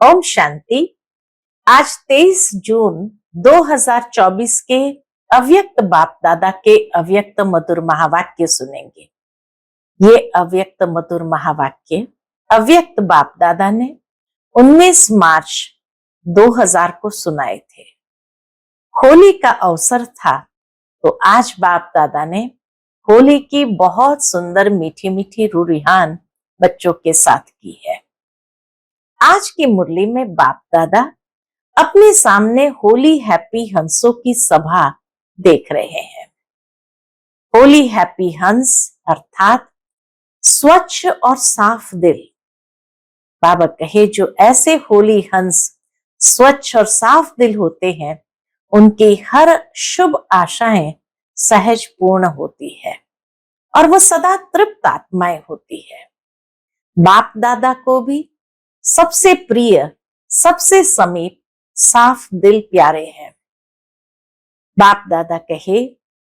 ओम शांति। आज 23 जून 2024 के अव्यक्त बाप दादा के अव्यक्त मधुर महावाक्य सुनेंगे। ये अव्यक्त मधुर महावाक्य अव्यक्त बाप दादा ने 19 मार्च 2000 को सुनाए थे। होली का अवसर था, तो आज बाप दादा ने होली की बहुत सुंदर मीठी मीठी रूरिहान बच्चों के साथ की है। आज की मुरली में बाप दादा अपने सामने होली हैप्पी हंसों की सभा देख रहे हैं। होली हैप्पी हंस अर्थात स्वच्छ और साफ दिल। बाबा कहे जो ऐसे होली हंस स्वच्छ और साफ दिल होते हैं, उनकी हर शुभ आशाएं सहज पूर्ण होती है और वह सदा तृप्त आत्माएं होती है। बाप दादा को भी सबसे प्रिय, सबसे समीप साफ दिल प्यारे हैं। बाप दादा कहे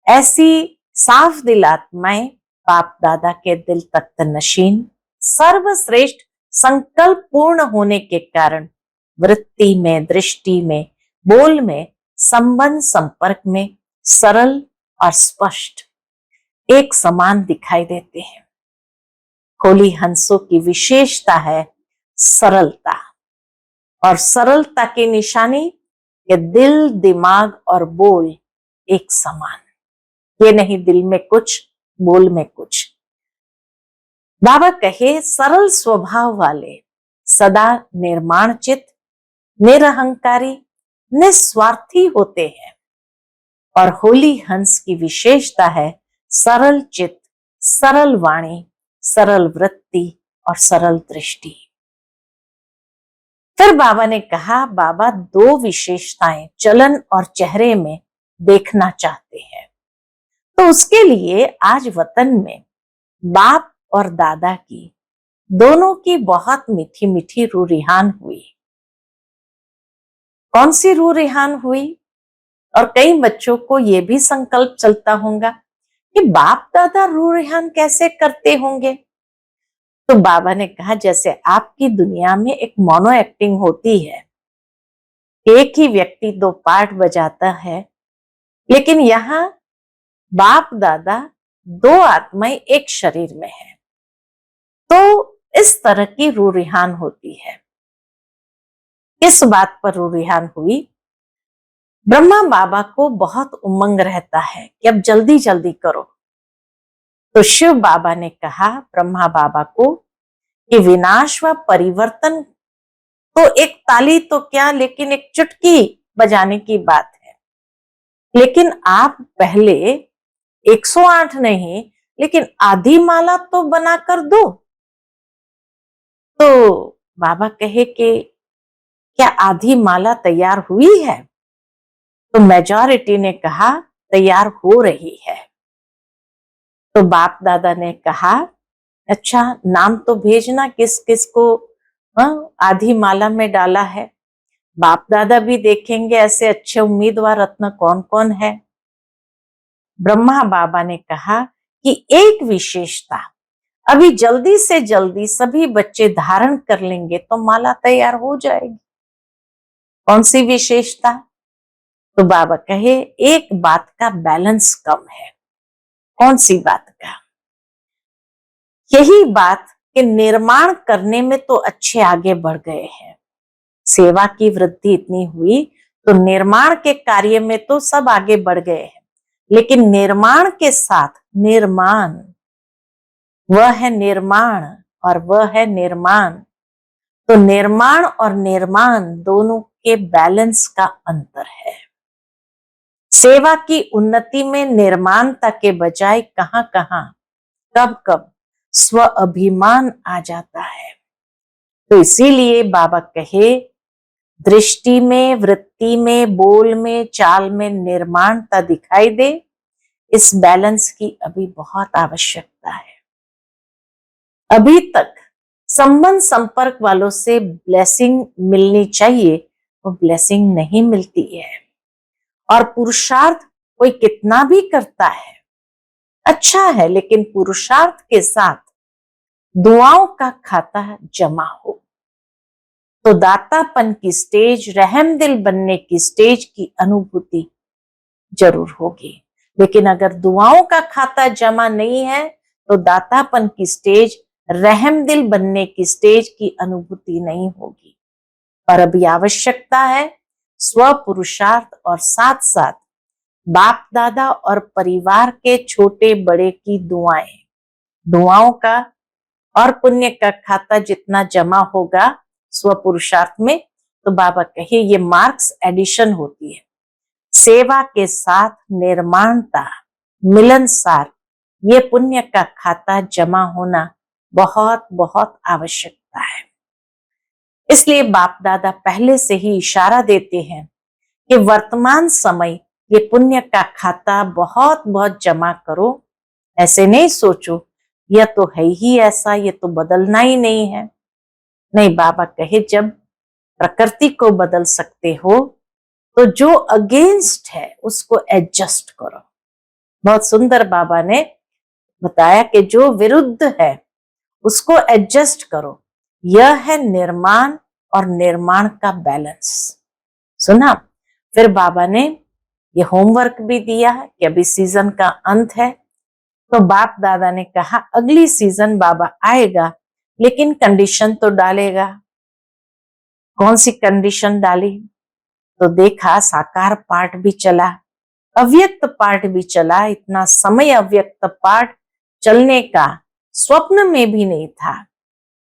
ऐसी साफ दिल आत्माएं बाप दादा के दिल तख्त नशीन सर्वश्रेष्ठ संकल्प पूर्ण होने के कारण वृत्ति में, दृष्टि में, बोल में, संबंध संपर्क में सरल और स्पष्ट एक समान दिखाई देते हैं। होली हंसों की विशेषता है सरलता, और सरलता की निशानी कि दिल, दिमाग और बोल एक समान। ये नहीं दिल में कुछ, बोल में कुछ। बाबा कहे सरल स्वभाव वाले सदा निर्माण चित्त, निरहंकारी, निस्वार्थी होते हैं। और होली हंस की विशेषता है सरल चित्त, सरल वाणी, सरल वृत्ति और सरल दृष्टि। फिर बाबा ने कहा बाबा दो विशेषताएं चलन और चेहरे में देखना चाहते हैं, तो उसके लिए आज वतन में बाप और दादा की दोनों की बहुत मीठी मीठी रूरिहान हुई। कौन सी रूरिहान हुई? और कई बच्चों को यह भी संकल्प चलता होगा कि बाप दादा रूरिहान कैसे करते होंगे। तो बाबा ने कहा जैसे आपकी दुनिया में एक मोनो एक्टिंग होती है, एक ही व्यक्ति दो पार्ट बजाता है, लेकिन यहाँ बाप दादा दो आत्माएं एक शरीर में है, तो इस तरह की रूरिहान होती है। इस बात पर रूरिहान हुई, ब्रह्मा बाबा को बहुत उमंग रहता है कि अब जल्दी जल्दी करो। तो शिव बाबा ने कहा ब्रह्मा बाबा को कि विनाश व परिवर्तन तो एक ताली तो क्या, लेकिन एक चुटकी बजाने की बात है। लेकिन आप पहले 108 नहीं, लेकिन आधी माला तो बनाकर दो। तो बाबा कहे कि क्या आधी माला तैयार हुई है? तो मेजॉरिटी ने कहा तैयार हो रही है। तो बाप दादा ने कहा अच्छा नाम तो भेजना किस किस को आधी माला में डाला है। बाप दादा भी देखेंगे ऐसे अच्छे उम्मीदवार रत्न कौन कौन है। ब्रह्मा बाबा ने कहा कि एक विशेषता अभी जल्दी से जल्दी सभी बच्चे धारण कर लेंगे तो माला तैयार हो जाएगी। कौन सी विशेषता? तो बाबा कहे एक बात का बैलेंस कम है। कौन सी बात का? यही बात कि निर्माण करने में तो अच्छे आगे बढ़ गए हैं, सेवा की वृद्धि इतनी हुई तो निर्माण के कार्य में तो सब आगे बढ़ गए हैं, लेकिन निर्माण के साथ निर्माण, वह है निर्माण और वह है निर्माण। तो निर्माण और निर्माण दोनों के बैलेंस का अंतर है। सेवा की उन्नति में निर्माणता के बजाय कहां कहां, कब कब स्व अभिमान आ जाता है। तो इसीलिए बाबा कहे दृष्टि में, वृत्ति में, बोल में, चाल में निर्माणता दिखाई दे। इस बैलेंस की अभी बहुत आवश्यकता है। अभी तक संबंध संपर्क वालों से ब्लेसिंग मिलनी चाहिए, वो ब्लेसिंग नहीं मिलती है। और पुरुषार्थ कोई कितना भी करता है अच्छा है, लेकिन पुरुषार्थ के साथ दुआओं का खाता जमा हो तो दातापन की स्टेज, रहमदिल बनने की स्टेज की अनुभूति जरूर होगी। लेकिन अगर दुआओं का खाता जमा नहीं है तो दातापन की स्टेज, रहमदिल बनने की स्टेज की अनुभूति नहीं होगी। और अभी आवश्यकता है स्व पुरुषार्थ और साथ साथ बाप दादा और परिवार के छोटे बड़े की दुआएं। दुआओं का और पुण्य का खाता जितना जमा होगा स्व पुरुषार्थ में, तो बाबा कहे ये मार्क्स एडिशन होती है। सेवा के साथ निर्माणता, मिलनसार, ये पुण्य का खाता जमा होना बहुत बहुत आवश्यकता है। इसलिए बाप दादा पहले से ही इशारा देते हैं कि वर्तमान समय ये पुण्य का खाता बहुत बहुत जमा करो। ऐसे नहीं सोचो यह तो है ही ऐसा, ये तो बदलना ही नहीं है। नहीं, बाबा कहे जब प्रकृति को बदल सकते हो तो जो अगेंस्ट है उसको एडजस्ट करो। बहुत सुंदर बाबा ने बताया कि जो विरुद्ध है उसको एडजस्ट करो। यह है निर्माण और निर्माण का बैलेंस। सुना? फिर बाबा ने ये होमवर्क भी दिया है कि अभी सीजन का अंत है, तो बाप दादा ने कहा अगली सीजन बाबा आएगा लेकिन कंडीशन तो डालेगा। कौन सी कंडीशन डाली? तो देखा साकार पार्ट भी चला, अव्यक्त पार्ट भी चला। इतना समय अव्यक्त पार्ट चलने का स्वप्न में भी नहीं था।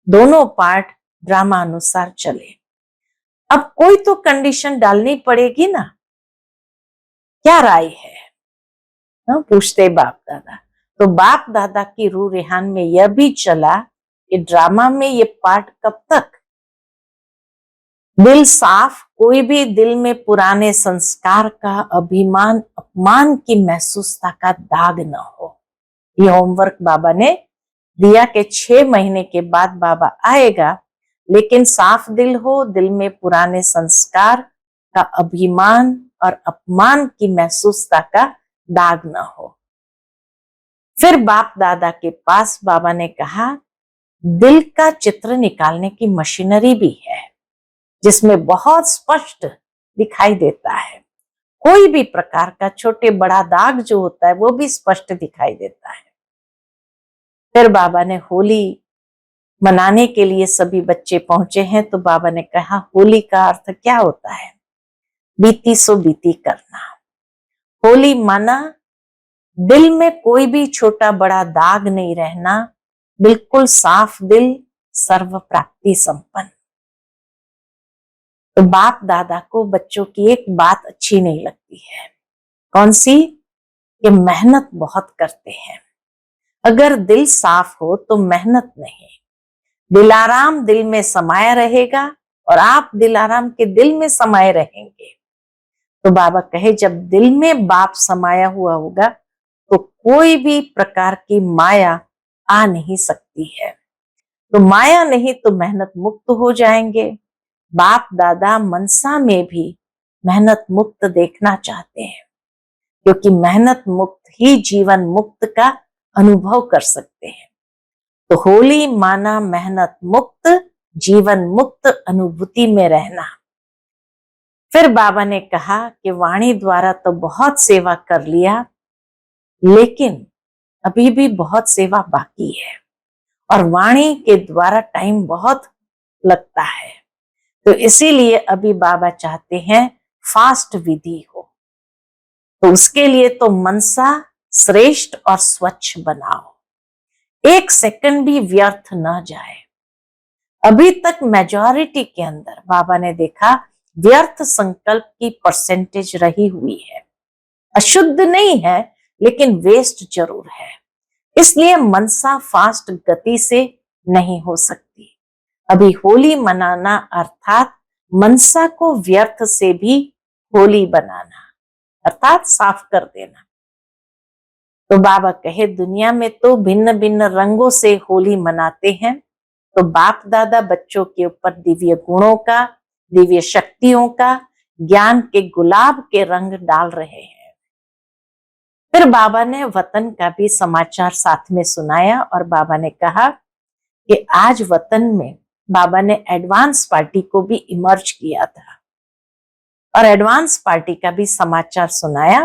दोनों पार्ट ड्रामा अनुसार चले। अब कोई तो कंडीशन डालनी पड़ेगी ना, क्या राय है? पूछते बाप दादा। तो बाप दादा की रूह रेहान में यह भी चला कि ड्रामा में ये पार्ट कब तक? दिल साफ, कोई भी दिल में पुराने संस्कार का, अभिमान अपमान की महसूसता का दाग न हो। ये होमवर्क बाबा ने दिया कि 6 महीने के बाद बाबा आएगा, लेकिन साफ दिल हो, दिल में पुराने संस्कार का अभिमान और अपमान की महसूसता का दाग न हो। फिर बाप दादा के पास बाबा ने कहा दिल का चित्र निकालने की मशीनरी भी है जिसमें बहुत स्पष्ट दिखाई देता है। कोई भी प्रकार का छोटे बड़ा दाग जो होता है वो भी स्पष्ट दिखाई देता है। फिर बाबा ने होली मनाने के लिए सभी बच्चे पहुंचे हैं, तो बाबा ने कहा होली का अर्थ क्या होता है? बीती सो बीती करना। होली माना दिल में कोई भी छोटा बड़ा दाग नहीं रहना, बिल्कुल साफ दिल, सर्व प्राप्ति संपन्न। तो बाप दादा को बच्चों की एक बात अच्छी नहीं लगती है। कौन सी? कि मेहनत बहुत करते हैं। अगर दिल साफ हो तो मेहनत नहीं, दिलाराम दिल में समाया रहेगा और आप दिलाराम के दिल में समाये रहेंगे। तो बाबा कहे जब दिल में बाप समाया हुआ होगा तो कोई भी प्रकार की माया आ नहीं सकती है। तो माया नहीं तो मेहनत मुक्त हो जाएंगे। बाप दादा मनसा में भी मेहनत मुक्त देखना चाहते हैं, क्योंकि मेहनत मुक्त ही जीवन मुक्त का अनुभव कर सकते हैं। तो होली माना मेहनत मुक्त, जीवन मुक्त अनुभूति में रहना। फिर बाबा ने कहा कि वाणी द्वारा तो बहुत सेवा कर लिया, लेकिन अभी भी बहुत सेवा बाकी है और वाणी के द्वारा टाइम बहुत लगता है। तो इसीलिए अभी बाबा चाहते हैं फास्ट विधि हो। तो उसके लिए तो मनसा श्रेष्ठ और स्वच्छ बनाओ, 1 सेकंड भी व्यर्थ न जाए। अभी तक मेजॉरिटी के अंदर बाबा ने देखा व्यर्थ संकल्प की परसेंटेज रही हुई है। अशुद्ध नहीं है लेकिन वेस्ट जरूर है। इसलिए मनसा फास्ट गति से नहीं हो सकती। अभी होली मनाना अर्थात मनसा को व्यर्थ से भी होली बनाना, अर्थात साफ कर देना। तो बाबा कहे दुनिया में तो भिन्न भिन्न रंगों से होली मनाते हैं, तो बाप दादा बच्चों के ऊपर दिव्य गुणों का, दिव्य शक्तियों का, ज्ञान के गुलाब के रंग डाल रहे हैं। फिर बाबा ने वतन का भी समाचार साथ में सुनाया और बाबा ने कहा कि आज वतन में बाबा ने एडवांस पार्टी को भी इमर्ज किया था और एडवांस पार्टी का भी समाचार सुनाया।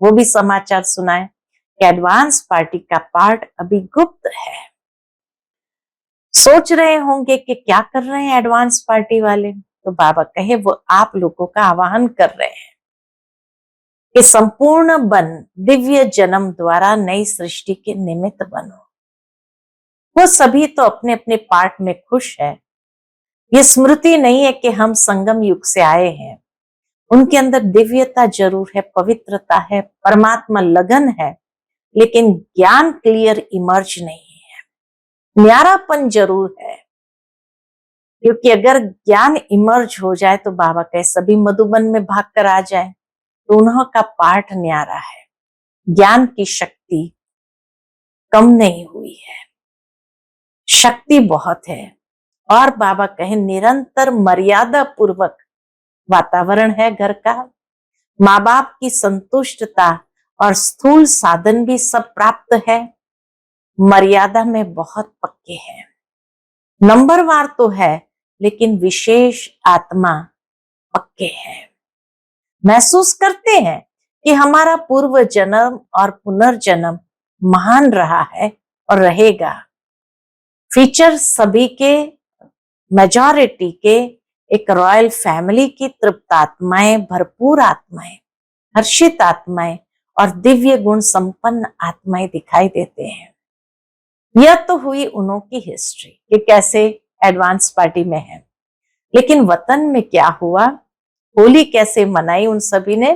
वो भी समाचार सुनाया कि एडवांस पार्टी का पार्ट अभी गुप्त है। सोच रहे होंगे कि क्या कर रहे हैं एडवांस पार्टी वाले, तो बाबा कहे वो आप लोगों का आह्वान कर रहे हैं कि संपूर्ण बन दिव्य जन्म द्वारा नई सृष्टि के निमित्त बनो। वो सभी तो अपने अपने पार्ट में खुश है। ये स्मृति नहीं है कि हम संगम युग से आए हैं। उनके अंदर दिव्यता जरूर है, पवित्रता है, परमात्मा लगन है, लेकिन ज्ञान क्लियर इमर्ज नहीं है। न्यारापन जरूर है, क्योंकि अगर ज्ञान इमर्ज हो जाए तो बाबा कहे सभी मधुबन में भाग कर आ जाए, तो उन्हों का पाठ न्यारा है। ज्ञान की शक्ति कम नहीं हुई है, शक्ति बहुत है। और बाबा कहे निरंतर मर्यादा पूर्वक वातावरण है घर का, माँ बाप की संतुष्टता और स्थूल साधन भी सब प्राप्त है। मर्यादा में बहुत पक्के हैं, नंबरवार तो है, लेकिन विशेष आत्मा पक्के हैं। महसूस करते हैं कि हमारा पूर्व जन्म और पुनर्जन्म महान रहा है और रहेगा। फीचर सभी के, मेजॉरिटी के, एक रॉयल फैमिली की तृप्त आत्माएं, भरपूर आत्माएं, हर्षित आत्माएं और दिव्य गुण संपन्न आत्माएं दिखाई देते हैं। यह तो हुई उन्हों की हिस्ट्री कि कैसे एडवांस पार्टी में है, लेकिन वतन में क्या हुआ, होली कैसे मनाई उन सभी ने।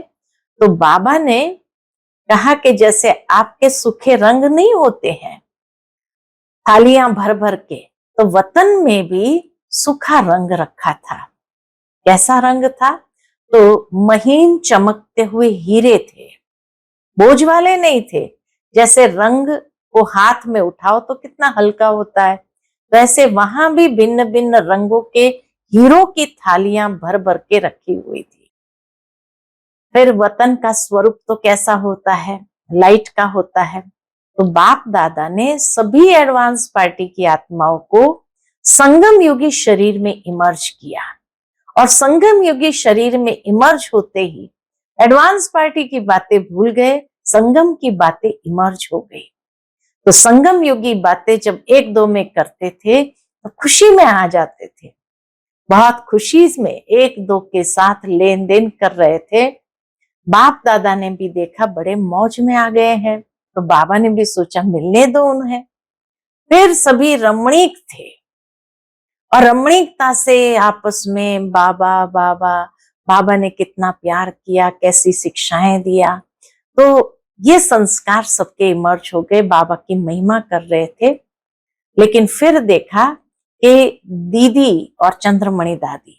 तो बाबा ने कहा कि जैसे आपके सूखे रंग नहीं होते हैं थालियां भर भर के, तो वतन में भी सूखा रंग रखा था। कैसा रंग था? तो महीन चमकते हुए हीरे थे, बोझ वाले नहीं थे। जैसे रंग को हाथ में उठाओ तो कितना हल्का होता है, वैसे वहां भी भिन्न भिन्न रंगों के हीरो की थालियां भर भर के रखी हुई थी। फिर वतन का स्वरूप तो कैसा होता है, लाइट का होता है। तो बाप दादा ने सभी एडवांस पार्टी की आत्माओं को संगम युगी शरीर में इमर्ज किया, और संगम युगी शरीर में इमर्ज होते ही एडवांस पार्टी की बातें भूल गए, संगम की बातें इमर्ज हो गई। तो संगम युगी बातें जब एक दो में करते थे तो खुशी में आ जाते थे, बहुत खुशी में एक दो के साथ लेन देन कर रहे थे। बाप दादा ने भी देखा बड़े मौज में आ गए हैं, तो बाबा ने भी सोचा मिलने दो उन्हें। फिर सभी रमणीक थे और रमणीकता से आपस में बाबा बाबा बाबा ने कितना प्यार किया, कैसी शिक्षाएं दिया। तो ये संस्कार सबके इमर्ज हो गए, बाबा की महिमा कर रहे थे। लेकिन फिर देखा कि दीदी और चंद्रमणि दादी,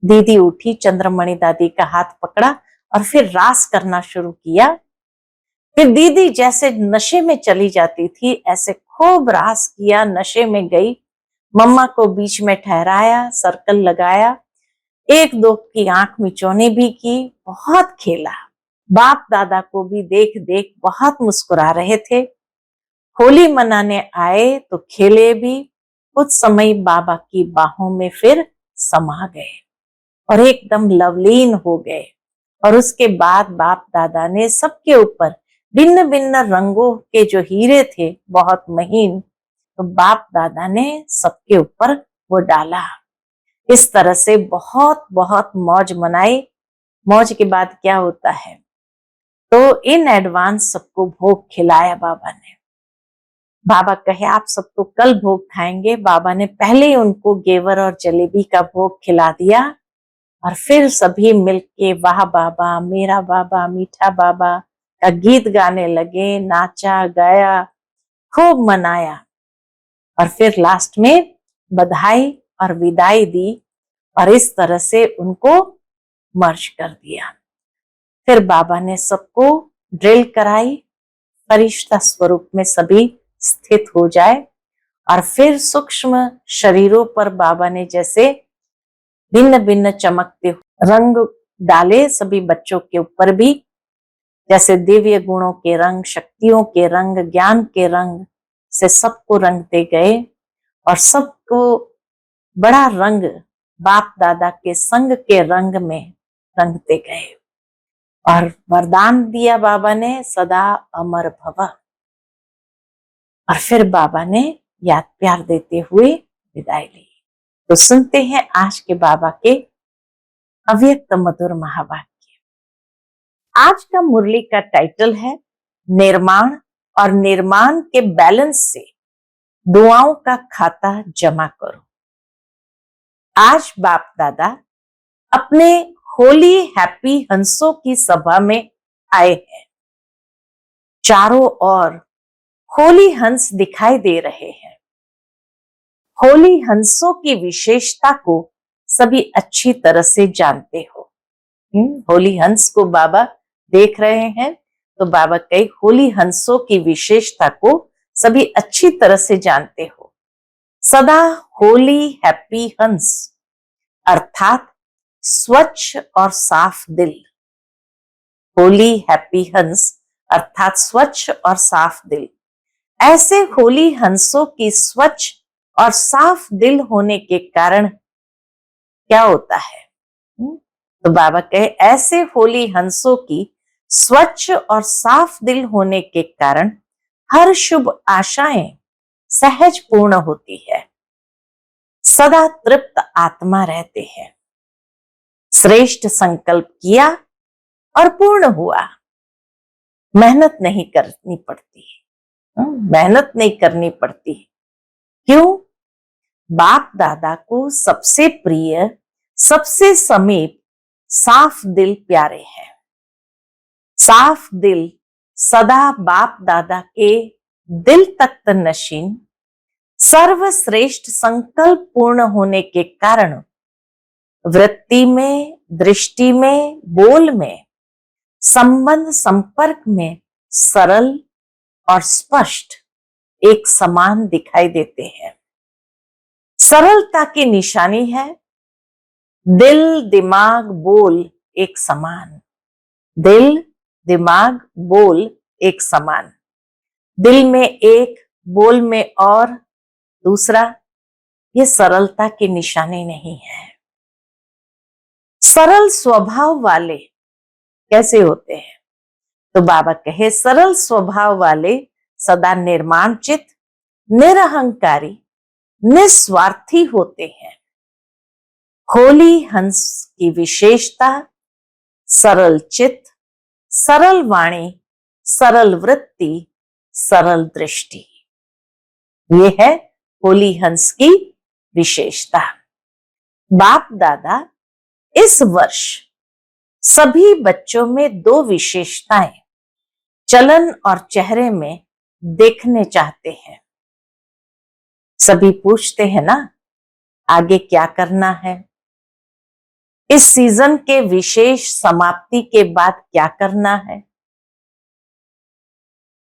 दीदी उठी, चंद्रमणि दादी का हाथ पकड़ा और फिर रास करना शुरू किया। फिर दीदी जैसे नशे में चली जाती थी, ऐसे खूब रास किया, नशे में गई। मम्मा को बीच में ठहराया, सर्कल लगाया, एक दो की आंख मिचौनी भी की, बहुत खेला। बाप दादा को भी देख देख बहुत मुस्कुरा रहे थे। होली मनाने आए तो खेले भी, कुछ समय बाबा की बाहों में फिर समा गए और एकदम लवलीन हो गए। और उसके बाद बाप दादा ने सबके ऊपर भिन्न भिन्न रंगों के जो हीरे थे, बहुत महीन, तो बाप दादा ने सबके ऊपर वो डाला। इस तरह से बहुत बहुत मौज मनाई। मौज के बाद क्या होता है, तो इन एडवांस सबको भोग खिलाया बाबा ने। बाबा कहे आप सब तो कल भोग खाएंगे। बाबा ने पहले ही उनको गेवर और जलेबी का भोग खिला दिया और फिर सभी मिलके वाह बाबा, मेरा बाबा, मीठा बाबा का गीत गाने लगे, नाचा गाया, खूब मनाया। और फिर लास्ट में बधाई और विदाई दी और इस तरह से उनको मर्ज कर दिया। फिर बाबा ने सबको ड्रिल कराई, फरिश्ता स्वरूप में सभी स्थित हो जाए। और फिर सूक्ष्म शरीरों पर बाबा ने जैसे भिन्न भिन्न चमकते रंग डाले, सभी बच्चों के ऊपर भी, जैसे दिव्य गुणों के रंग, शक्तियों के रंग, ज्ञान के रंग से सबको रंगते गए और सबको बड़ा रंग बाप दादा के संग के रंग में रंगते गए और वरदान दिया बाबा ने, सदा अमर भव। और फिर बाबा ने याद प्यार देते हुए विदाई ली। तो सुनते हैं आज के बाबा के अव्यक्त मधुर महावाक्य। आज का मुरली का टाइटल है निर्माण, और निर्माण के बैलेंस से दुआओं का खाता जमा करो। आज बाप दादा अपने होली हैप्पी हंसों की सभा में आए हैं। चारों ओर होली हंस दिखाई दे रहे हैं। होली हंसों की विशेषता को सभी अच्छी तरह से जानते हो। होली हंस को बाबा देख रहे हैं, तो बाबा कई होली हंसों की विशेषता को सभी अच्छी तरह से जानते हो। सदा होली हैप्पी हंस अर्थात स्वच्छ और साफ दिल। होली हैप्पी हंस अर्थात स्वच्छ और साफ दिल। ऐसे होली हंसों की स्वच्छ और साफ दिल होने के कारण क्या होता है? तो बाबा कहे ऐसे होली हंसों की स्वच्छ और साफ दिल होने के कारण हर शुभ आशाएं सहज पूर्ण होती है। सदा तृप्त आत्मा रहते हैं। श्रेष्ठ संकल्प किया और पूर्ण हुआ। मेहनत नहीं करनी पड़ती, मेहनत नहीं करनी पड़ती। क्यों? बाप दादा को सबसे प्रिय, सबसे समीप साफ दिल प्यारे हैं। साफ दिल सदा बाप दादा के दिल तख्त नशीन, सर्वश्रेष्ठ संकल्प पूर्ण होने के कारण वृत्ति में, दृष्टि में, बोल में, संबंध संपर्क में सरल और स्पष्ट एक समान दिखाई देते हैं। सरलता की निशानी है दिल, दिमाग, बोल एक समान। दिल, दिमाग, बोल एक समान। दिल में एक, बोल में और दूसरा, ये सरलता की निशानी नहीं है। सरल स्वभाव वाले कैसे होते हैं? तो बाबा कहे सरल स्वभाव वाले सदा निर्माण चित्त, निरहंकारी, निस्वार्थी होते हैं। होली हंस की विशेषता सरल चित्त, सरल वाणी, सरल वृत्ति, सरल दृष्टि, ये है होली हंस की विशेषता। बाप दादा इस वर्ष सभी बच्चों में दो विशेषताएं चलन और चेहरे में देखने चाहते हैं। सभी पूछते हैं ना, आगे क्या करना है? इस सीजन के विशेष समाप्ति के बाद क्या करना है?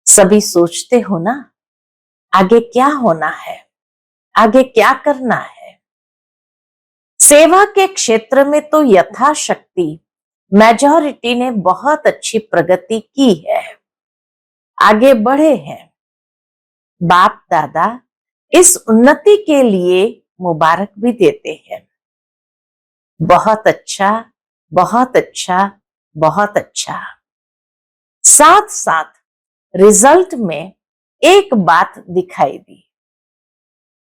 सभी सोचते हो ना, आगे क्या होना है, आगे क्या करना है? सेवा के क्षेत्र में तो यथाशक्ति मेजॉरिटी ने बहुत अच्छी प्रगति की है, आगे बढ़े हैं। बाप दादा इस उन्नति के लिए मुबारक भी देते हैं। बहुत अच्छा, बहुत अच्छा, बहुत अच्छा। साथ साथ रिजल्ट में एक बात दिखाई दी।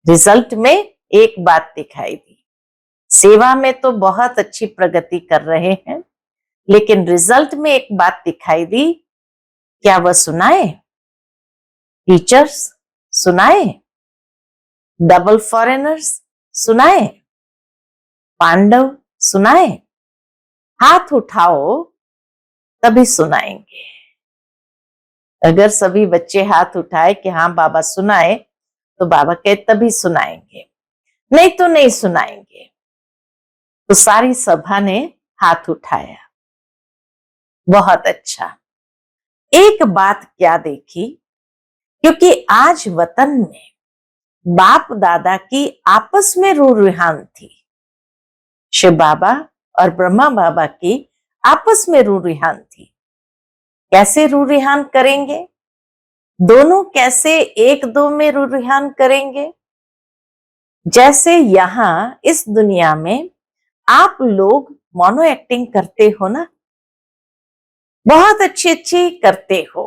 रिजल्ट में एक बात दिखाई दी। सेवा में तो बहुत अच्छी प्रगति कर रहे हैं, लेकिन रिजल्ट में एक बात दिखाई दी। क्या वह सुनाए? टीचर्स सुनाए? डबल फॉरेनर्स सुनाए? पांडव सुनाए? हाथ उठाओ तभी सुनाएंगे। अगर सभी बच्चे हाथ उठाए कि हाँ बाबा सुनाए, तो बाबा कहे तभी सुनाएंगे, नहीं तो नहीं सुनाएंगे। तो सारी सभा ने हाथ उठाया। बहुत अच्छा। एक बात क्या देखी, क्योंकि आज वतन में बाप दादा की आपस में रूह-रुहान थी। शिव बाबा और ब्रह्मा बाबा की आपस में रूह-रुहान थी। कैसे रूह-रुहान करेंगे? दोनों कैसे एक दो में रूह-रुहान करेंगे? जैसे यहाँ इस दुनिया में आप लोग मोनो एक्टिंग करते हो ना, बहुत अच्छी अच्छी करते हो।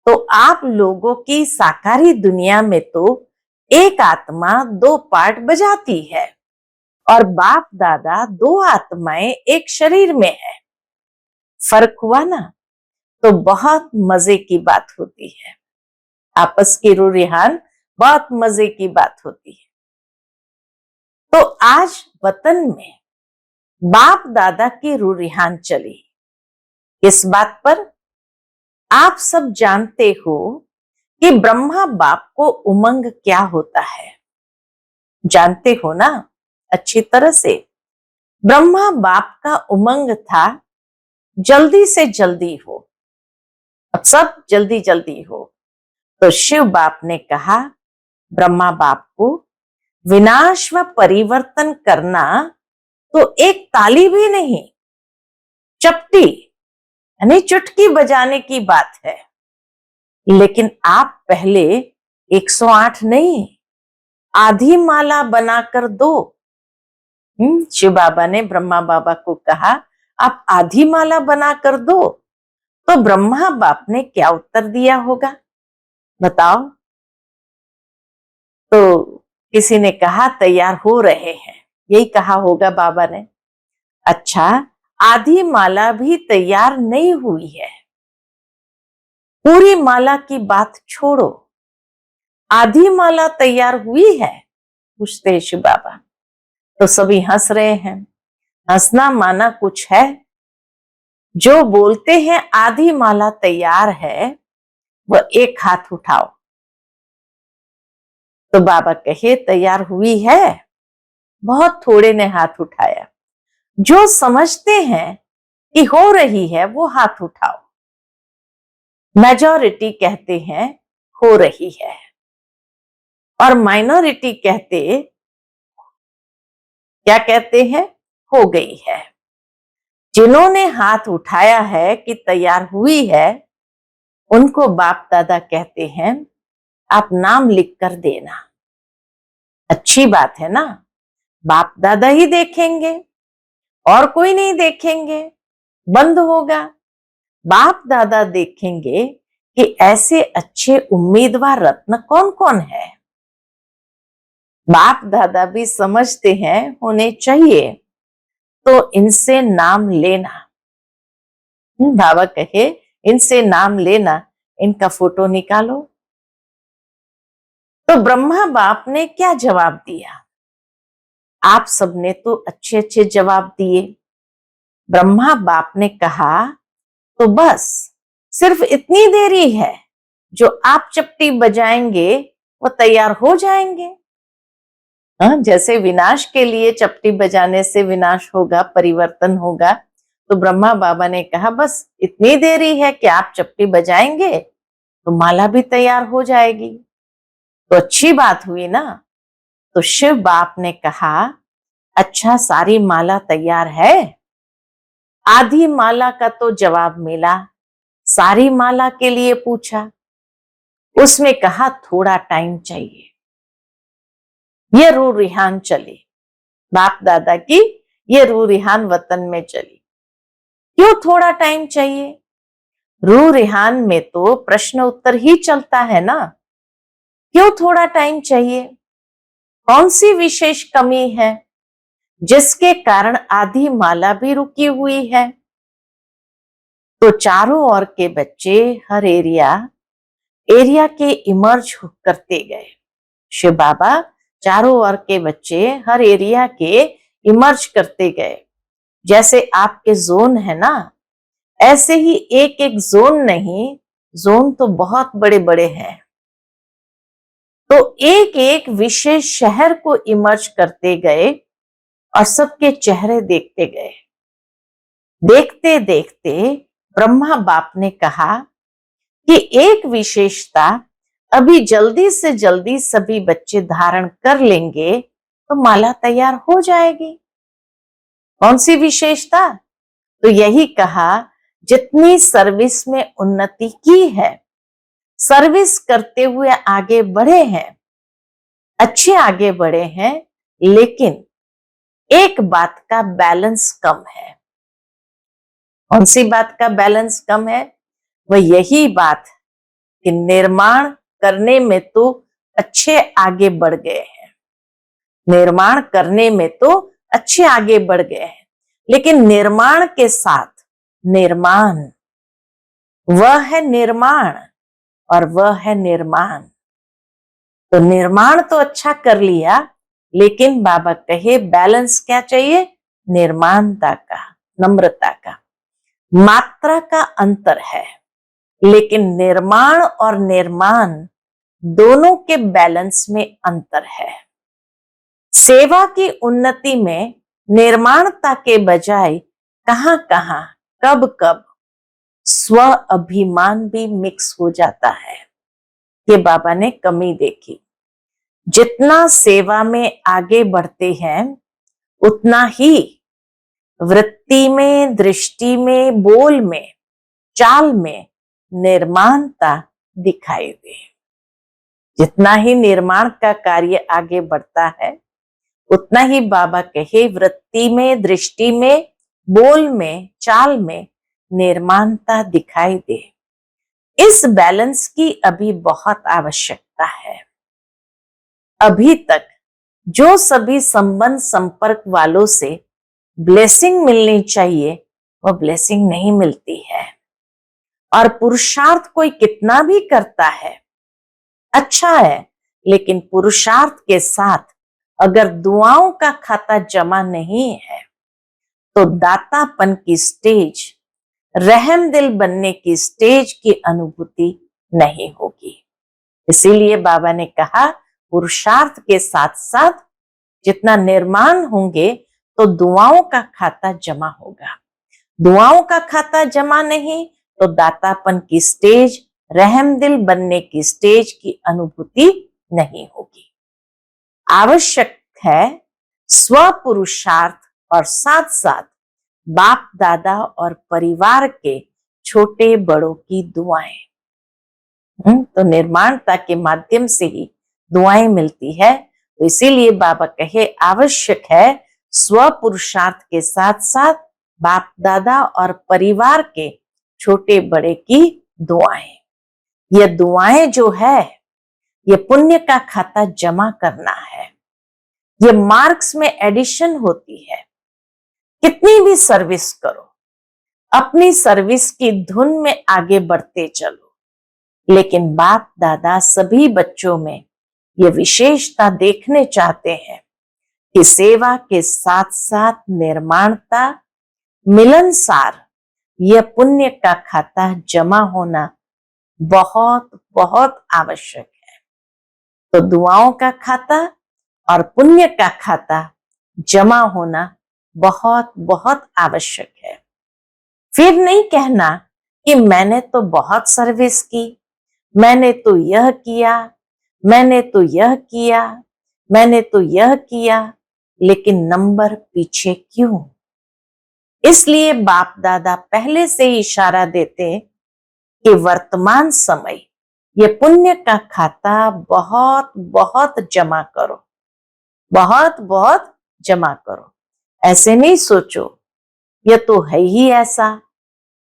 तो आप लोगों की साकारी दुनिया में तो एक आत्मा दो पार्ट बजाती है और बाप दादा दो आत्माएं एक शरीर में है। फर्क हुआ ना? तो बहुत मजे की बात होती है, आपस की रूरिहान बहुत मजे की बात होती है। तो आज वतन में बाप दादा की रूरिहान चली। इस बात पर आप सब जानते हो कि ब्रह्मा बाप को उमंग क्या होता है, जानते हो ना अच्छी तरह से। ब्रह्मा बाप का उमंग था जल्दी से जल्दी हो, अब सब जल्दी जल्दी हो। तो शिव बाप ने कहा ब्रह्मा बाप को, विनाश व परिवर्तन करना तो एक ताली भी नहीं, चपटी यानी चुटकी बजाने की बात है। लेकिन आप पहले 108 नहीं, आधी माला बनाकर दो। शिव बाबा ने ब्रह्मा बाबा को कहा आप आधी माला बनाकर दो। तो ब्रह्मा बाप ने क्या उत्तर दिया होगा बताओ? तो किसी ने कहा तैयार हो रहे हैं, यही कहा होगा बाबा ने। अच्छा, आधी माला भी तैयार नहीं हुई है, पूरी माला की बात छोड़ो, आधी माला तैयार हुई है, पूछते हैं शिव बाबा। तो सभी हंस रहे हैं। हंसना माना कुछ है? जो बोलते हैं आधी माला तैयार है, वह एक हाथ उठाओ। तो बाबा कहे तैयार हुई है? बहुत थोड़े ने हाथ उठाया। जो समझते हैं कि हो रही है वो हाथ उठाओ। मेजॉरिटी कहते हैं हो रही है और माइनॉरिटी कहते क्या कहते हैं, हो गई है। जिन्होंने हाथ उठाया है कि तैयार हुई है, उनको बाप दादा कहते हैं आप नाम लिख कर देना। अच्छी बात है ना, बाप दादा ही देखेंगे और कोई नहीं देखेंगे, बंद होगा। बाप दादा देखेंगे कि ऐसे अच्छे उम्मीदवार रत्न कौन कौन है। बाप दादा भी समझते हैं होने चाहिए, तो इनसे नाम लेना। बाबा कहे इनसे नाम लेना, इनका फोटो निकालो। तो ब्रह्मा बाप ने क्या जवाब दिया? आप सबने तो अच्छे अच्छे जवाब दिए। ब्रह्मा बाप ने कहा तो बस सिर्फ इतनी देरी है, जो आप चपटी बजाएंगे वो तैयार हो जाएंगे। जैसे विनाश के लिए चपटी बजाने से विनाश होगा, परिवर्तन होगा, तो ब्रह्मा बाबा ने कहा बस इतनी देरी है कि आप चपटी बजाएंगे तो माला भी तैयार हो जाएगी। तो अच्छी बात हुई ना। तो शिव बाप ने कहा अच्छा सारी माला तैयार है? आधी माला का तो जवाब मिला, सारी माला के लिए पूछा, उसमें कहा थोड़ा टाइम चाहिए। ये रू रिहान चली, बाप दादा की ये रू रिहान वतन में चली। क्यों थोड़ा टाइम चाहिए? रू रिहान में तो प्रश्न उत्तर ही चलता है ना, क्यों थोड़ा टाइम चाहिए? कौन सी विशेष कमी है जिसके कारण आधी माला भी रुकी हुई है? तो चारों ओर के बच्चे हर एरिया के इमर्ज करते गए। शिव बाबा चारों ओर के बच्चे हर एरिया के इमर्ज करते गए। जैसे आपके जोन है ना, ऐसे ही एक एक जोन नहीं, जोन तो बहुत बड़े बड़े हैं। तो एक एक विशेष शहर को इमर्ज करते गए और सबके चेहरे देखते गए। देखते देखते ब्रह्मा बाप ने कहा कि एक विशेषता अभी जल्दी से जल्दी सभी बच्चे धारण कर लेंगे तो माला तैयार हो जाएगी। कौन सी विशेषता? तो यही कहा जितनी सर्विस में उन्नति की है, सर्विस करते हुए आगे बढ़े हैं, अच्छे आगे बढ़े हैं, लेकिन एक बात का बैलेंस कम है। कौन सी बात का बैलेंस कम है? वह यही बात कि निर्माण करने में तो अच्छे आगे बढ़ गए हैं, निर्माण करने में तो अच्छे आगे बढ़ गए हैं, लेकिन निर्माण के साथ निर्माण, वह है निर्माण और वह है निर्माण। तो निर्माण तो अच्छा कर लिया, लेकिन बाबा कहे बैलेंस क्या चाहिए? निर्माणता का, नम्रता का। मात्रा का अंतर है, लेकिन निर्माण और निर्माण दोनों के बैलेंस में अंतर है। सेवा की उन्नति में निर्माणता के बजाय कहां कहां, कब कब स्व अभिमान भी मिक्स हो जाता है। ये बाबा ने कमी देखी। जितना सेवा में आगे बढ़ते हैं, उतना ही वृत्ति में, दृष्टि में, बोल में, चाल में निर्माणता दिखाई दे। जितना ही निर्माण का कार्य आगे बढ़ता है, उतना ही बाबा कहे वृत्ति में, दृष्टि में, बोल में, चाल में निर्माणता दिखाई दे। इस बैलेंस की अभी बहुत आवश्यकता है। अभी तक जो सभी संबंध संपर्क वालों से ब्लेसिंग मिलनी चाहिए, वह ब्लेसिंग नहीं मिलती है। और पुरुषार्थ कोई कितना भी करता है, अच्छा है, लेकिन पुरुषार्थ के साथ अगर दुआओं का खाता जमा नहीं है, तो दातापन की स्टेज, रहम दिल बनने की स्टेज की अनुभूति नहीं होगी। इसीलिए बाबा ने कहा पुरुषार्थ के साथ साथ जितना निर्माण होंगे, तो दुआओं का खाता जमा होगा। दुआओं का खाता जमा नहीं तो दातापन की स्टेज, रहम दिल बनने की स्टेज की अनुभूति नहीं होगी। आवश्यक है स्व पुरुषार्थ और साथ साथ बाप दादा और परिवार के छोटे बड़ों की दुआएं। तो निर्माणता के माध्यम से ही दुआएं मिलती है। तो इसीलिए बाबा कहे आवश्यक है स्व पुरुषार्थ के साथ साथ बाप दादा और परिवार के छोटे बड़े की दुआएं। ये दुआएं जो है, ये पुण्य का खाता जमा करना है। ये मार्क्स में एडिशन होती है। कितनी भी सर्विस करो, अपनी सर्विस की धुन में आगे बढ़ते चलो, लेकिन बाप दादा सभी बच्चों में ये विशेषता देखने चाहते हैं कि सेवा के साथ साथ निर्माणता, मिलनसार, यह पुण्य का खाता जमा होना बहुत बहुत आवश्यक है। तो दुआओं का खाता और पुण्य का खाता जमा होना बहुत बहुत आवश्यक है। फिर नहीं कहना कि मैंने तो बहुत सर्विस की, मैंने तो यह किया, मैंने तो यह किया, मैंने तो यह किया, लेकिन नंबर पीछे क्यों? इसलिए बाप दादा पहले से ही इशारा देते कि वर्तमान समय ये पुण्य का खाता बहुत बहुत जमा करो, बहुत बहुत जमा करो। ऐसे नहीं सोचो ये तो है ही ऐसा,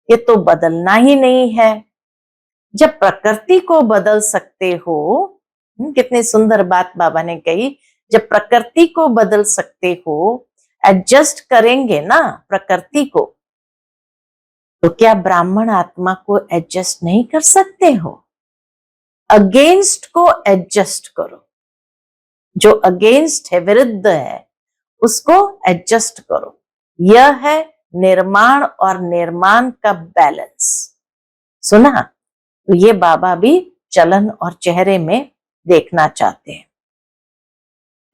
ये तो बदलना ही नहीं है। जब प्रकृति को बदल सकते हो, कितनी सुंदर बात बाबा ने कही, जब प्रकृति को बदल सकते हो, एडजस्ट करेंगे ना प्रकृति को, तो क्या ब्राह्मण आत्मा को एडजस्ट नहीं कर सकते हो? अगेंस्ट को एडजस्ट करो, जो अगेंस्ट है, विरुद्ध है, उसको एडजस्ट करो। यह है निर्माण और निर्माण का बैलेंस। सुना? तो ये बाबा भी चलन और चेहरे में देखना चाहते हैं।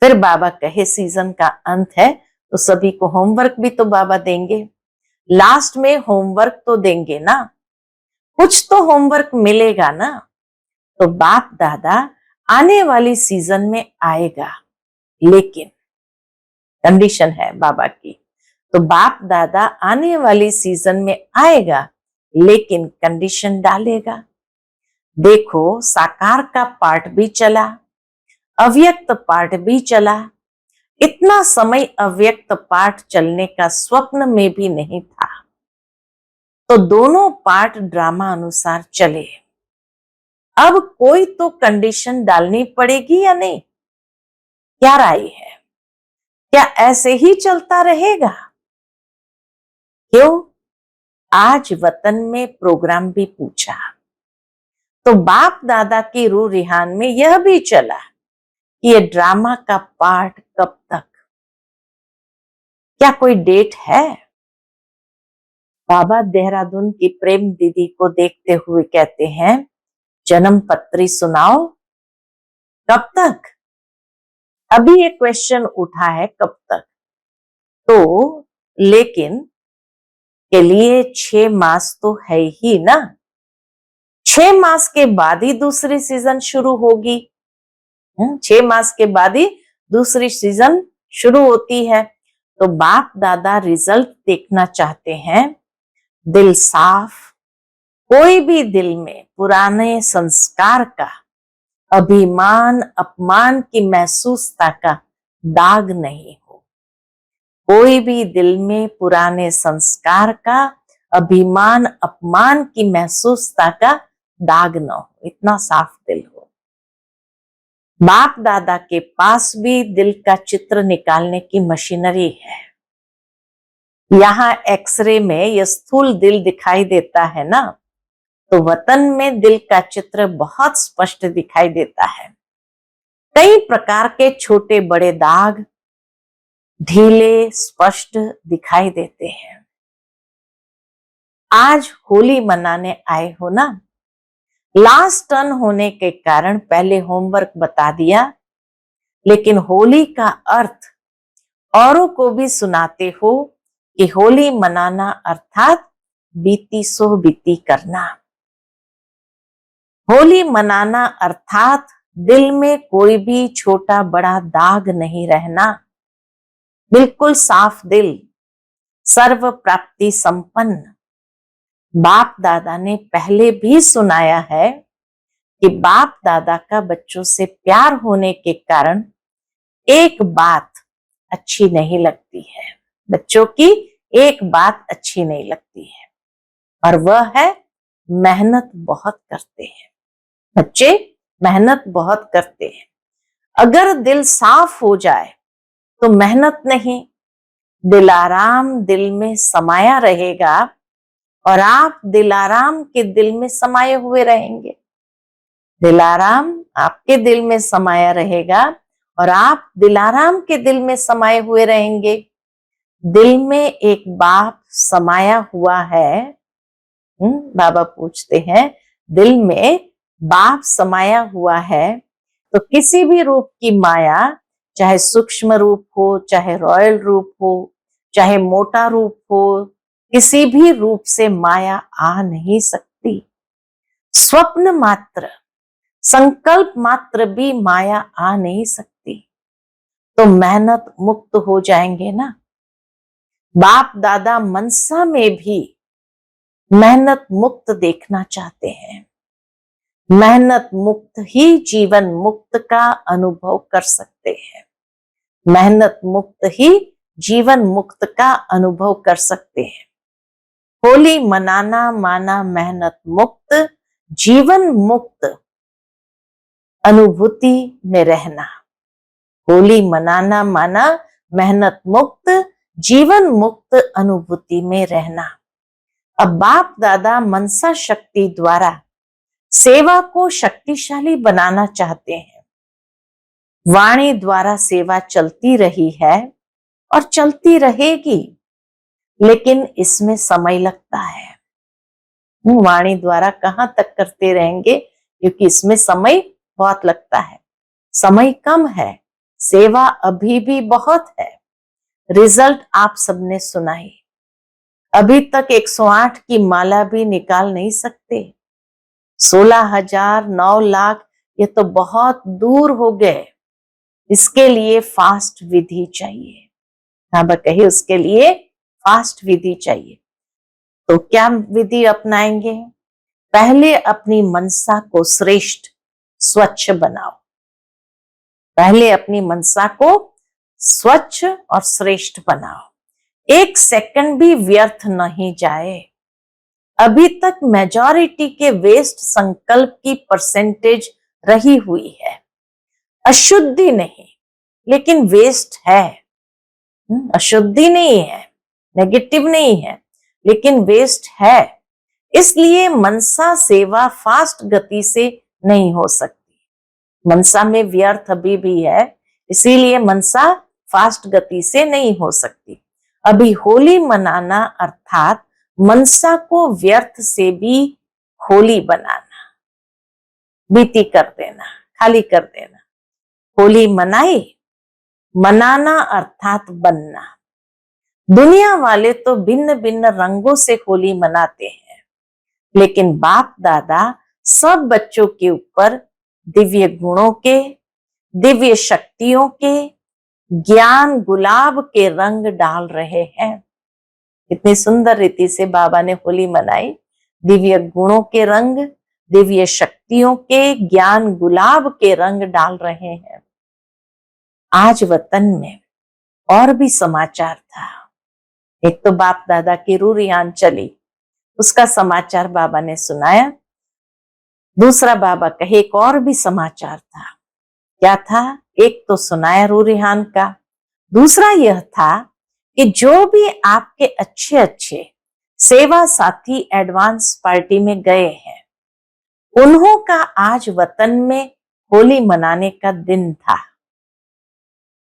फिर बाबा कहे सीजन का अंत है, तो सभी को होमवर्क भी तो बाबा देंगे। लास्ट में होमवर्क तो देंगे ना, कुछ तो होमवर्क मिलेगा ना। तो बाप दादा आने वाली सीजन में आएगा, लेकिन कंडीशन है बाबा की। तो बाप दादा आने वाली सीजन में आएगा, लेकिन कंडीशन डालेगा। देखो साकार का पार्ट भी चला, अव्यक्त पाठ भी चला। इतना समय अव्यक्त पाठ चलने का स्वप्न में भी नहीं था। तो दोनों पाठ ड्रामा अनुसार चले। अब कोई तो कंडीशन डालनी पड़ेगी या नहीं? क्या राय है? क्या ऐसे ही चलता रहेगा? क्यों? आज वतन में प्रोग्राम भी पूछा तो बाप दादा की रूह रिहान में यह भी चला कि ये ड्रामा का पार्ट कब तक? क्या कोई डेट है? बाबा देहरादून की प्रेम दीदी को देखते हुए कहते हैं, जन्म पत्री सुनाओ। कब तक? अभी ये क्वेश्चन उठा है, कब तक? तो लेकिन के लिए 6 मास तो है ही ना। 6 मास के बाद ही दूसरी सीजन शुरू होगी। 6 मास के बाद ही दूसरी सीजन शुरू होती है। तो बाप दादा रिजल्ट देखना चाहते हैं। दिल साफ, कोई भी दिल में पुराने संस्कार का, अभिमान अपमान की महसूसता का दाग नहीं हो। कोई भी दिल में पुराने संस्कार का, अभिमान अपमान की महसूसता का दाग न हो, इतना साफ दिल हो। बाप दादा के पास भी दिल का चित्र निकालने की मशीनरी है। यहाँ एक्सरे में यह स्थूल दिल दिखाई देता है ना, तो वतन में दिल का चित्र बहुत स्पष्ट दिखाई देता है। कई प्रकार के छोटे बड़े दाग ढीले स्पष्ट दिखाई देते हैं। आज होली मनाने आए हो ना, लास्ट टर्न होने के कारण पहले होमवर्क बता दिया, लेकिन होली का अर्थ औरों को भी सुनाते हो कि होली मनाना अर्थात बीती सो बीती करना। होली मनाना अर्थात दिल में कोई भी छोटा बड़ा दाग नहीं रहना, बिल्कुल साफ दिल, सर्व प्राप्ति संपन्न। बाप दादा ने पहले भी सुनाया है कि बाप दादा का बच्चों से प्यार होने के कारण एक बात अच्छी नहीं लगती है। बच्चों की एक बात अच्छी नहीं लगती है, और वह है मेहनत बहुत करते हैं। बच्चे मेहनत बहुत करते हैं। अगर दिल साफ हो जाए तो मेहनत नहीं, दिलाराम दिल में समाया रहेगा और आप दिलाराम के दिल में समाये हुए रहेंगे। दिलाराम आपके दिल में समाया रहेगा और आप दिलाराम के दिल में समाये हुए रहेंगे। दिल में एक बाप समाया हुआ है। बाबा पूछते हैं, दिल में बाप समाया हुआ है तो किसी भी रूप की माया, चाहे सूक्ष्म रूप हो, चाहे रॉयल रूप हो, चाहे मोटा रूप हो, किसी भी रूप से माया आ नहीं सकती। स्वप्न मात्र, संकल्प मात्र भी माया आ नहीं सकती। तो मेहनत मुक्त हो जाएंगे ना। बाप दादा मनसा में भी मेहनत मुक्त देखना चाहते हैं। मेहनत मुक्त ही जीवन मुक्त का अनुभव कर सकते हैं। मेहनत मुक्त ही जीवन मुक्त का अनुभव कर सकते हैं। होली मनाना माना मेहनत मुक्त, जीवन मुक्त अनुभूति में रहना। होली मनाना माना मेहनत मुक्त, जीवन मुक्त अनुभूति में रहना। अब बाप दादा मनसा शक्ति द्वारा सेवा को शक्तिशाली बनाना चाहते हैं। वाणी द्वारा सेवा चलती रही है और चलती रहेगी, लेकिन इसमें समय लगता है। वाणी द्वारा कहां तक करते रहेंगे, क्योंकि इसमें समय बहुत लगता है। समय कम है, सेवा अभी भी बहुत है। रिजल्ट आप सबने सुनाई। अभी तक 108 की माला भी निकाल नहीं सकते। 16,000, 9 लाख ये तो बहुत दूर हो गए। इसके लिए फास्ट विधि चाहिए। बाबा कहे उसके लिए फास्ट विधि चाहिए। तो क्या विधि अपनाएंगे? पहले अपनी मनसा को श्रेष्ठ स्वच्छ बनाओ। पहले अपनी मनसा को स्वच्छ और श्रेष्ठ बनाओ। एक सेकंड भी व्यर्थ नहीं जाए। अभी तक मेजॉरिटी के वेस्ट संकल्प की परसेंटेज रही हुई है। अशुद्धि नहीं, लेकिन वेस्ट है। अशुद्धि नहीं है, नेगेटिव नहीं है, लेकिन वेस्ट है। इसलिए मनसा सेवा फास्ट गति से नहीं हो सकती। मनसा में व्यर्थ अभी भी है, इसीलिए मनसा फास्ट गति से नहीं हो सकती। अभी होली मनाना अर्थात मनसा को व्यर्थ से भी होली बनाना, बीती कर देना, खाली कर देना। होली मनाई, मनाना अर्थात बनना। दुनिया वाले तो भिन्न भिन्न रंगों से होली मनाते हैं, लेकिन बाप दादा सब बच्चों के ऊपर दिव्य गुणों के, दिव्य शक्तियों के, ज्ञान गुलाब के रंग डाल रहे हैं। इतनी सुंदर रीति से बाबा ने होली मनाई। दिव्य गुणों के रंग, दिव्य शक्तियों के, ज्ञान गुलाब के रंग डाल रहे हैं। आज वतन में और भी समाचार था। एक तो बाप दादा की रूरियान चली, उसका समाचार बाबा ने सुनाया। दूसरा बाबा कहे एक और भी समाचार था। क्या था? एक तो सुनाया रूरिहान का, दूसरा यह था कि जो भी आपके अच्छे अच्छे सेवा साथी एडवांस पार्टी में गए हैं, उन्हों का आज वतन में होली मनाने का दिन था।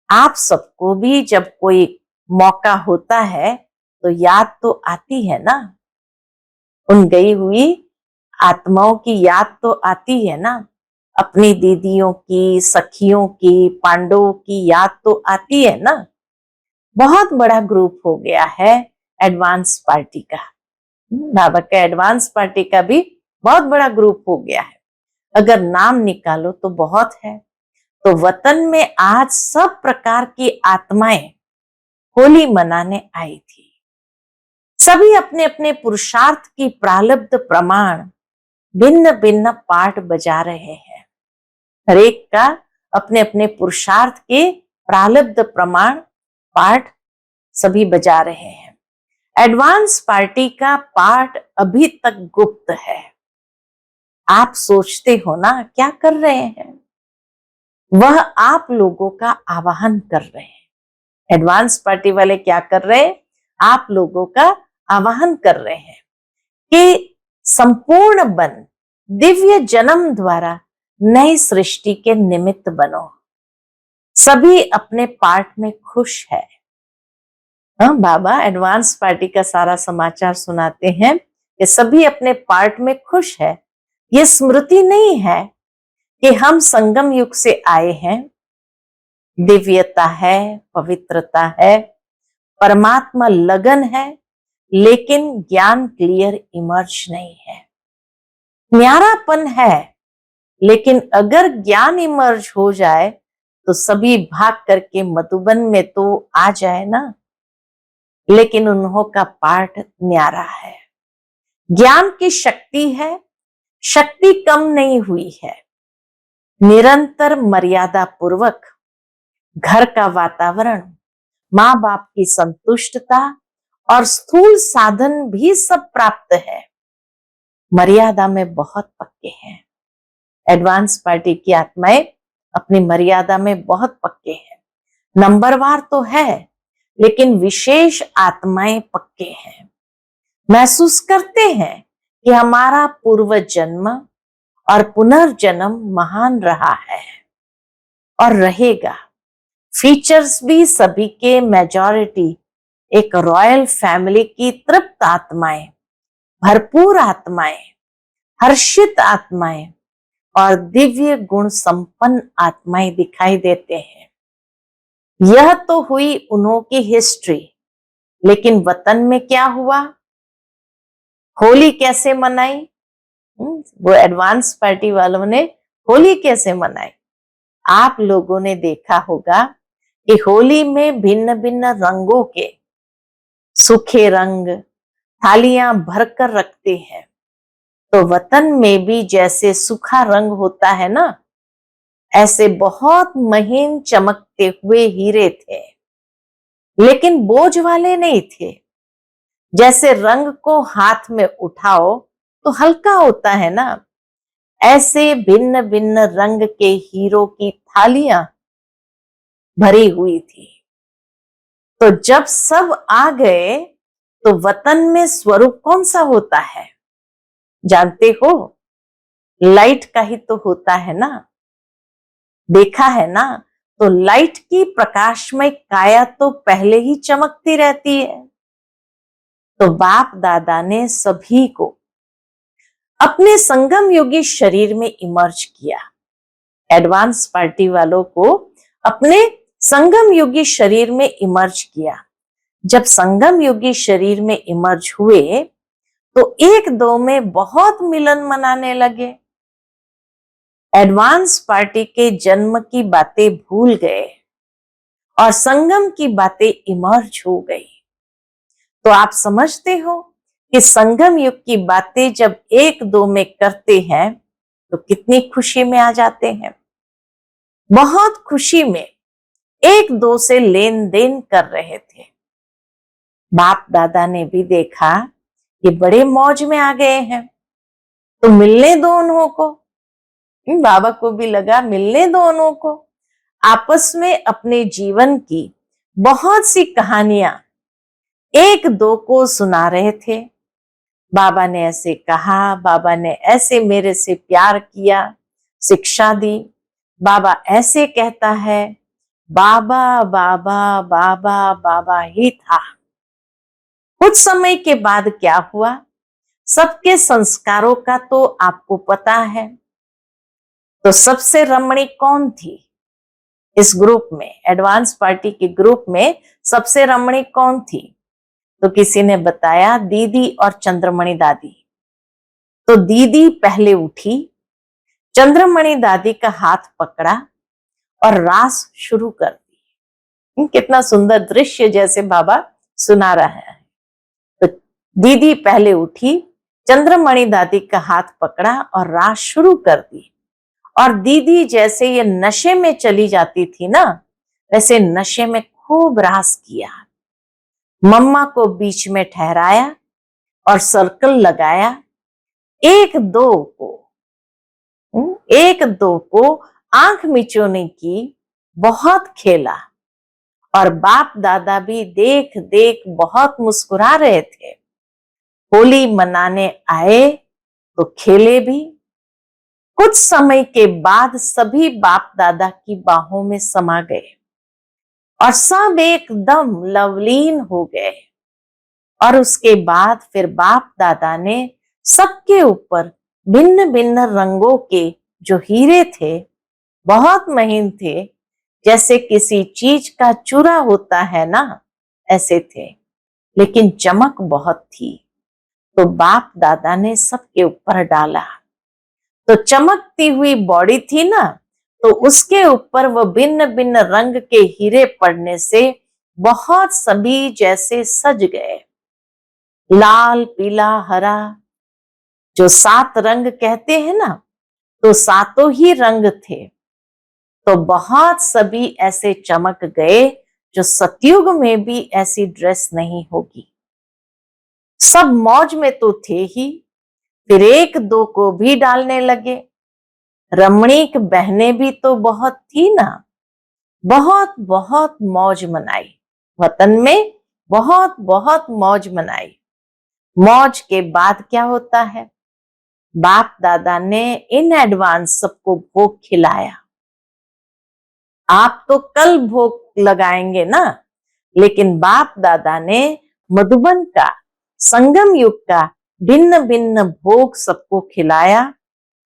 आप सबको भी जब कोई मौका होता है तो याद तो आती है ना, उन गई हुई आत्माओं की याद तो आती है ना, अपनी दीदियों की, सखियों की, पांडवों की याद तो आती है ना। बहुत बड़ा ग्रुप हो गया है एडवांस पार्टी का। बाबा का एडवांस पार्टी का भी बहुत बड़ा ग्रुप हो गया है। अगर नाम निकालो तो बहुत है। तो वतन में आज सब प्रकार की आत्माएं होली मनाने आई थी। सभी अपने अपने पुरुषार्थ की प्रारब्ध प्रमाण भिन्न भिन्न पाठ बजा रहे हैं। हर एक का अपने अपने पुरुषार्थ के प्रारब्ध प्रमाण पाठ सभी बजा रहे हैं। एडवांस पार्टी का पाठ अभी तक गुप्त है। आप सोचते हो ना क्या कर रहे हैं? वह आप लोगों का आवाहन कर रहे हैं। एडवांस पार्टी वाले क्या कर रहे हैं? आप लोगों का आवाहन कर रहे हैं कि संपूर्ण बन दिव्य जन्म द्वारा नई सृष्टि के निमित्त बनो। सभी अपने पार्ट में खुश है। बाबा एडवांस पार्टी का सारा समाचार सुनाते हैं कि सभी अपने पार्ट में खुश है। ये स्मृति नहीं है कि हम संगम युग से आए हैं। दिव्यता है, पवित्रता है, परमात्मा लगन है, लेकिन ज्ञान क्लियर इमर्ज नहीं है। न्यारापन है, लेकिन अगर ज्ञान इमर्ज हो जाए तो सभी भाग करके मधुबन में तो आ जाए ना, लेकिन उन्हों का पाठ न्यारा है। ज्ञान की शक्ति है, शक्ति कम नहीं हुई है। निरंतर मर्यादा पूर्वक घर का वातावरण, माँ बाप की संतुष्टता और स्थूल साधन भी सब प्राप्त है। मर्यादा में बहुत पक्के हैं। एडवांस पार्टी की आत्माएं अपनी मर्यादा में बहुत पक्के हैं। नंबरवार तो है, लेकिन विशेष आत्माएं पक्के हैं। महसूस करते हैं कि हमारा पूर्व जन्म और पुनर्जन्म महान रहा है और रहेगा। फीचर्स भी सभी के मेजॉरिटी एक रॉयल फैमिली की तृप्त आत्माएं, भरपूर आत्माएं, हर्षित आत्माएं और दिव्य गुण संपन्न आत्माएं दिखाई देते हैं। यह तो हुई उन्हों की हिस्ट्री, लेकिन वतन में क्या हुआ? होली कैसे मनाई? वो एडवांस पार्टी वालों ने होली कैसे मनाई? आप लोगों ने देखा होगा कि होली में भिन्न भिन्न रंगों के सूखे रंग थालियां भरकर रखते हैं। तो वतन में भी जैसे सूखा रंग होता है ना, ऐसे बहुत महीन चमकते हुए हीरे थे, लेकिन बोझ वाले नहीं थे। जैसे रंग को हाथ में उठाओ तो हल्का होता है ना, ऐसे भिन्न भिन्न रंग के हीरों की थालियां भरी हुई थी। तो जब सब आ गए तो वतन में स्वरूप कौन सा होता है जानते हो? लाइट का ही तो होता है ना, देखा है ना। तो लाइट की प्रकाशमय काया तो पहले ही चमकती रहती है। तो बाप दादा ने सभी को अपने संगम योगी शरीर में इमर्ज किया। एडवांस पार्टी वालों को अपने संगम योगी शरीर में इमर्ज किया। जब संगम योगी शरीर में इमर्ज हुए तो एक दो में बहुत मिलन मनाने लगे। एडवांस पार्टी के जन्म की बातें भूल गए और संगम की बातें इमर्ज हो गई। तो आप समझते हो कि संगम युग की बातें जब एक दो में करते हैं तो कितनी खुशी में आ जाते हैं। बहुत खुशी में एक दो से लेन देन कर रहे थे। बाप दादा ने भी देखा कि बड़े मौज में आ गए हैं, तो मिलने दो उन्हों को। बाबा को भी लगा मिलने दो उन्हों को। आपस में अपने जीवन की बहुत सी कहानियां एक दो को सुना रहे थे। बाबा ने ऐसे कहा, बाबा ने ऐसे मेरे से प्यार किया, शिक्षा दी। बाबा ऐसे कहता है, बाबा बाबा बाबा बाबा ही था। कुछ समय के बाद क्या हुआ, सबके संस्कारों का तो आपको पता है। तो सबसे रमणीक कौन थी इस ग्रुप में? एडवांस पार्टी के ग्रुप में सबसे रमणीक कौन थी? तो किसी ने बताया दीदी और चंद्रमणि दादी। तो दीदी पहले उठी, चंद्रमणि दादी का हाथ पकड़ा और रास शुरू कर दी। कितना सुंदर दृश्य जैसे बाबा सुना रहा है। तो दीदी पहले उठी, चंद्रमणि दादी का हाथ पकड़ा और रास शुरू कर दी। और दीदी जैसे ये नशे में चली जाती थी ना, वैसे नशे में खूब रास किया। मम्मा को बीच में ठहराया और सर्कल लगाया। एक दो को आंख मिचोने की बहुत खेला। और बाप दादा भी देख देख बहुत मुस्कुरा रहे थे। होली मनाने आए तो खेले भी। कुछ समय के बाद सभी बाप दादा की बाहों में समा गए और सब एकदम लवलीन हो गए। और उसके बाद फिर बाप दादा ने सबके ऊपर भिन्न भिन्न रंगों के जो हीरे थे, बहुत महीन थे, जैसे किसी चीज का चूरा होता है ना, ऐसे थे, लेकिन चमक बहुत थी। तो बाप दादा ने सबके ऊपर डाला। तो चमकती हुई बॉडी थी ना, तो उसके ऊपर वो भिन्न भिन्न रंग के हीरे पड़ने से बहुत सभी जैसे सज गए। लाल, पीला, हरा, जो 7 रंग कहते हैं ना, तो सातों ही रंग थे। तो बहुत सभी ऐसे चमक गए जो सतयुग में भी ऐसी ड्रेस नहीं होगी। सब मौज में तो थे ही, फिर एक दो को भी डालने लगे। रमणीक बहनें भी तो बहुत थी ना, बहुत बहुत मौज मनाई। वतन में बहुत बहुत मौज मनाई। मौज के बाद क्या होता है, बाप दादा ने इन एडवांस सबको भोग खिलाया। आप तो कल भोग लगाएंगे ना, लेकिन बाप दादा ने मधुबन का, संगम युग का भिन्न भिन्न भोग सबको खिलाया।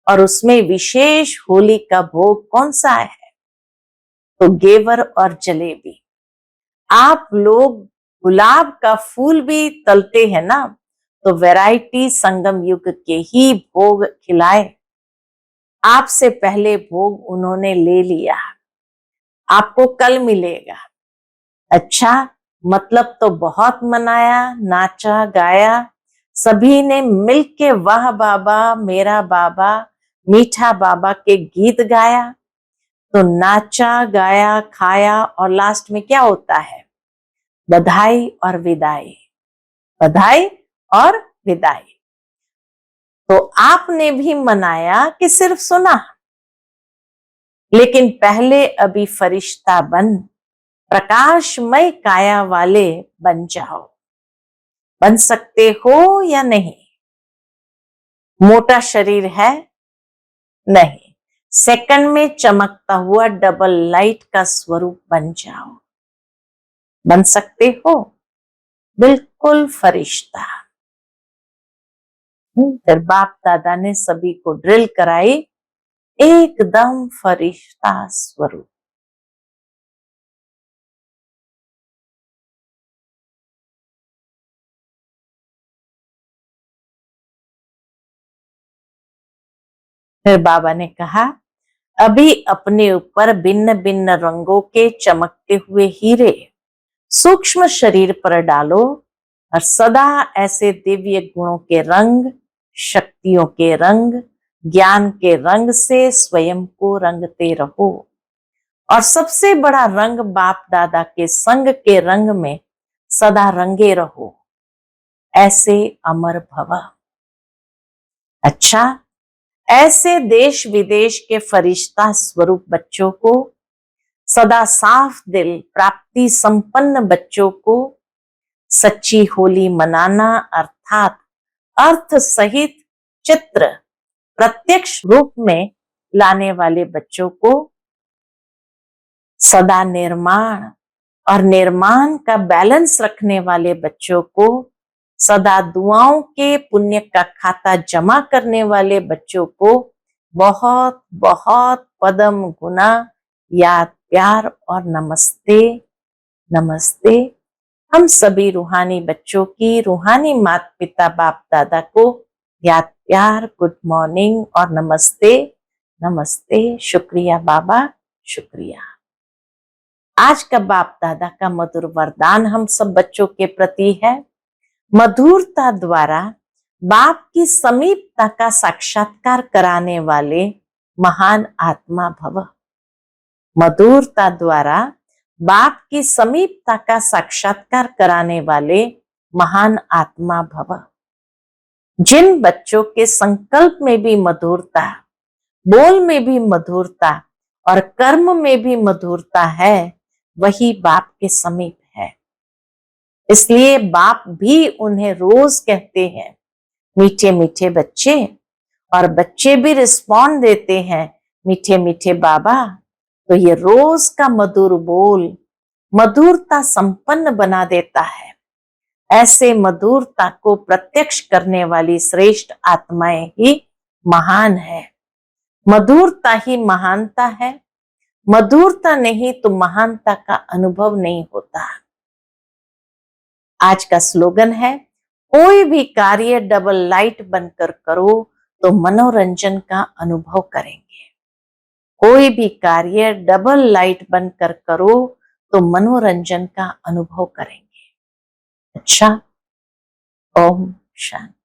और उसमें विशेष होली का भोग कौन सा है? तो घेवर और जलेबी। आप लोग गुलाब का फूल भी तलते हैं ना, तो वैरायटी संगम युग के ही भोग खिलाए। आपसे पहले भोग उन्होंने ले लिया, आपको कल मिलेगा। अच्छा, मतलब तो बहुत मनाया, नाचा गाया, सभी ने मिलके वाह बाबा मेरा बाबा, मीठा बाबा के गीत गाया। तो नाचा, गाया, खाया और लास्ट में क्या होता है? बधाई और विदाई, बधाई और विदाई। तो आपने भी मनाया कि सिर्फ सुना? लेकिन पहले अभी फरिश्ता बन प्रकाशमय काया वाले बन जाओ। बन सकते हो या नहीं? मोटा शरीर है? नहीं। सेकंड में चमकता हुआ डबल लाइट का स्वरूप बन जाओ। बन सकते हो? बिल्कुल फरिश्ता। फिर बाप दादा ने सभी को ड्रिल कराई, एकदम फरिश्ता स्वरूप। फिर बाबा ने कहा, अभी अपने ऊपर भिन्न भिन्न रंगों के चमकते हुए हीरे सूक्ष्म शरीर पर डालो और सदा ऐसे दिव्य गुणों के रंग, शक्तियों के रंग, ज्ञान के रंग से स्वयं को रंगते रहो। और सबसे बड़ा रंग बाप दादा के संग के रंग में सदा रंगे रहो, ऐसे अमर भव। अच्छा, ऐसे देश विदेश के फरिश्ता स्वरूप बच्चों को, सदा साफ दिल प्राप्ति संपन्न बच्चों को सच्ची होली मनाना अर्थात अर्थ सहित चित्र प्रत्यक्ष रूप में लाने वाले बच्चों को, सदा निर्माण और निर्माण का बैलेंस रखने वाले बच्चों को, सदा दुआओं के पुण्य का खाता जमा करने वाले बच्चों को बहुत बहुत पदम गुना याद, प्यार और नमस्ते। नमस्ते। हम सभी रूहानी बच्चों की रूहानी माता पिता बाप दादा को याद, प्यार, गुड मॉर्निंग और नमस्ते। नमस्ते। शुक्रिया बाबा, शुक्रिया। आज का बाप दादा का मधुर वरदान हम सब बच्चों के प्रति है, मधुरता द्वारा बाप की समीपता का साक्षात्कार कराने वाले महान आत्मा भव। मधुरता द्वारा बाप की समीपता का साक्षात्कार कराने वाले महान आत्मा भव। जिन बच्चों के संकल्प में भी मधुरता, बोल में भी मधुरता और कर्म में भी मधुरता है, वही बाप के समीप है। इसलिए बाप भी उन्हें रोज कहते हैं, मीठे मीठे बच्चे, और बच्चे भी रिस्पॉन्ड देते हैं, मीठे मीठे बाबा। तो ये रोज का मधुर बोल मधुरता संपन्न बना देता है। ऐसे मधुरता को प्रत्यक्ष करने वाली श्रेष्ठ आत्माएं ही महान है। मधुरता ही महानता है। मधुरता नहीं तो महानता का अनुभव नहीं होता। आज का स्लोगन है, कोई भी कार्य डबल लाइट बनकर करो तो मनोरंजन का अनुभव करेंगे। कोई भी कार्य डबल लाइट बनकर करो तो मनोरंजन का अनुभव करेंगे। अच्छा, ओम शांति।